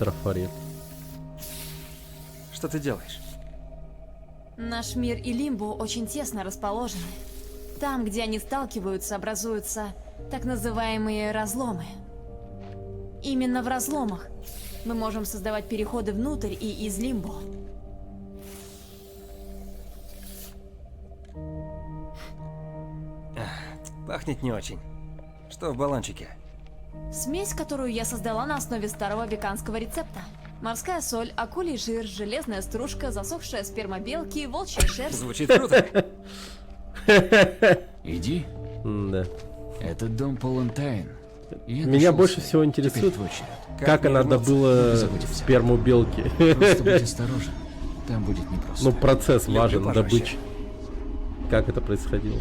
Трафарет. Что ты делаешь? Наш мир и Лимбо очень тесно расположены. Там, где они сталкиваются, образуются так называемые разломы. Именно в разломах мы можем создавать переходы внутрь и из Лимбо. Пахнет не очень. Что в баллончике? Смесь, которую я создала на основе старого веканского рецепта. Морская соль, акулий жир, железная стружка, засохшая сперма белки, волчья шерсть. Звучит круто. Иди, Да. это дом полон тайн. Я Меня нашел больше цель. всего Теперь интересует, твой черед. как мне она вернуться? добыла Забудь всё. сперму белки. Просто будь осторожен. Там будет непросто. Ну, процесс Люблю важен, пожестче. добыча. Как это происходило?